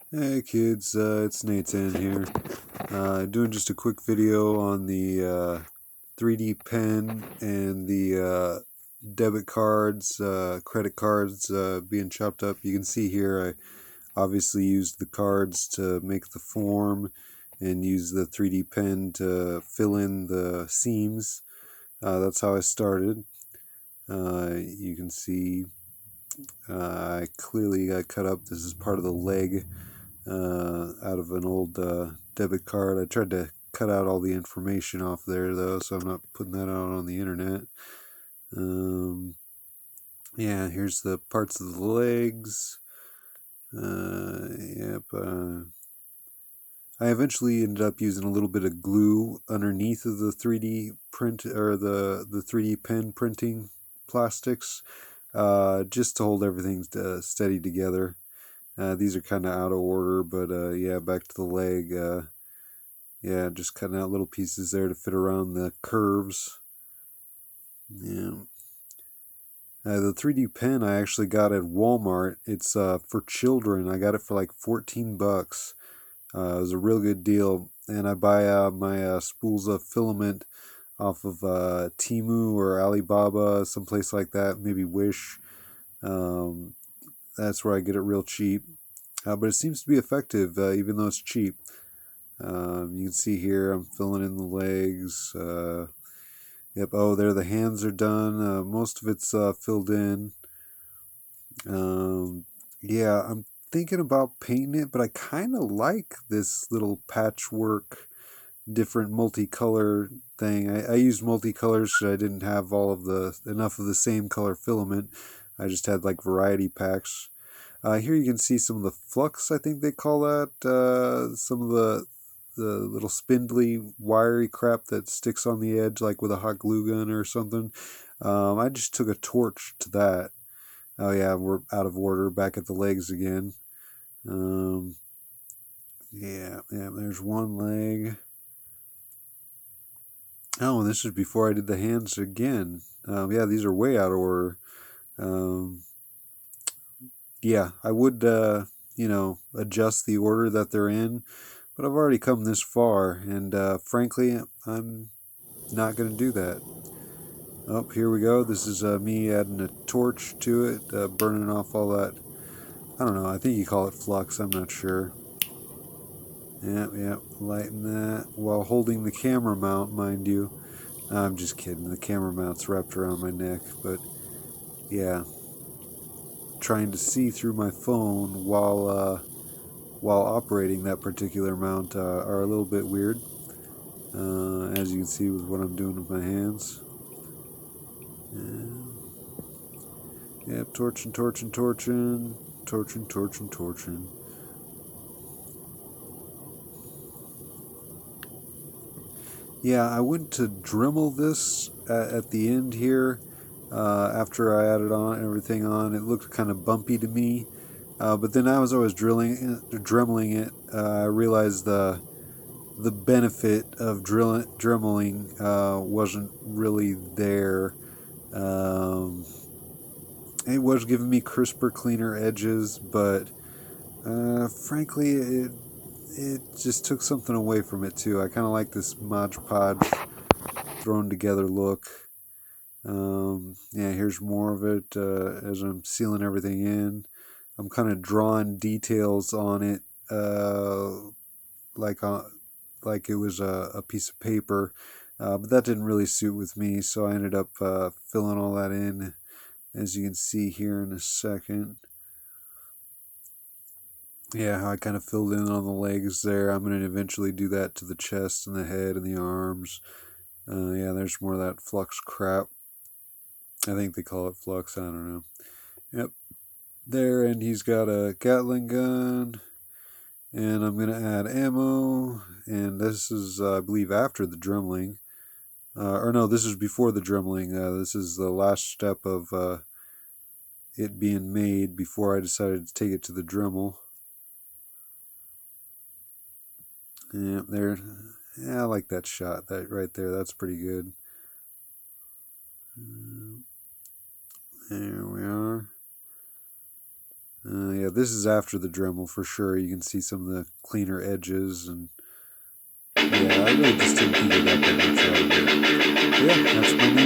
Hey kids, it's Nathan here. Doing just a quick video on the 3D pen and the debit cards, credit cards being chopped up. You can see here I obviously used the cards to make the form and use the 3D pen to fill in the seams. That's how I started. You can see I clearly got cut up. This is part of the leg out of an old debit card. I tried to cut out all the information off there though, so I'm not putting that out on the internet. Yeah, here's the parts of the legs. Yep. I eventually ended up using a little bit of glue underneath of the 3D print or the 3D pen printing plastics, just to hold everything steady together. These are kind of out of order, but yeah, back to the leg. Yeah, just cutting out little pieces there to fit around the curves. Yeah. The 3D pen I actually got at Walmart. It's for children. I got it for like 14 bucks. It was a real good deal. And I buy my spools of filament off of Temu or Alibaba, someplace like that, maybe Wish. Um, that's where I get it real cheap. But it seems to be effective, even though it's cheap. You can see here I'm filling in the legs. Yep, oh, there the hands are done. Most of it's filled in. Yeah, I'm thinking about painting it, but I kind of like this little patchwork, different multicolor thing. I used multicolors so I didn't have enough of the same color filament. I just had like variety packs. Here you can see some of the flux, I think they call that. Some of the little spindly, wiry crap that sticks on the edge, like with a hot glue gun or something. I just took a torch to that. Oh yeah, we're out of order. Back at the legs again. Um, yeah, there's one leg. Oh, and this is before I did the hands again. Yeah, these are way out of order. Um, yeah, I would, adjust the order that they're in, but I've already come this far, and frankly, I'm not going to do that. Oh, here we go. This is me adding a torch to it, burning off all that. I don't know. I think you call it flux. I'm not sure. Yeah, lighten that while holding the camera mount, mind you. I'm just kidding. The camera mount's wrapped around my neck, but yeah, trying to see through my phone while operating that particular mount are a little bit weird, as you can see with what I'm doing with my hands. Yep, torching. Yeah, I went to Dremel this at the end here. After I added on everything on, it looked kind of bumpy to me. But then as I was dremeling it, I realized the benefit of dremeling wasn't really there. Um, it was giving me crisper, cleaner edges, but frankly, it just took something away from it too. I kind of like this Mod Podge thrown together look. Yeah, here's more of it as I'm sealing everything in. I'm kind of drawing details on it, like like it was a piece of paper, but that didn't really suit with me, so I ended up filling all that in, as you can see here in a second. Yeah, how I kind of filled in on the legs there. I'm going to eventually do that to the chest and the head and the arms. Yeah, there's more of that flux crap. I think they call it flux. I don't know. Yep, there, and he's got a Gatling gun, and I'm going to add ammo, and this is, I believe, after the dremeling. Or no, this is before the dremeling. This is the last step of it being made before I decided to take it to the Dremel. Yeah, there. Yeah, I like that shot. That right there. That's pretty good. There we are. Yeah, this is after the Dremel for sure. You can see some of the cleaner edges, and yeah, I really just didn't pick it up that much out of it. But yeah, that's my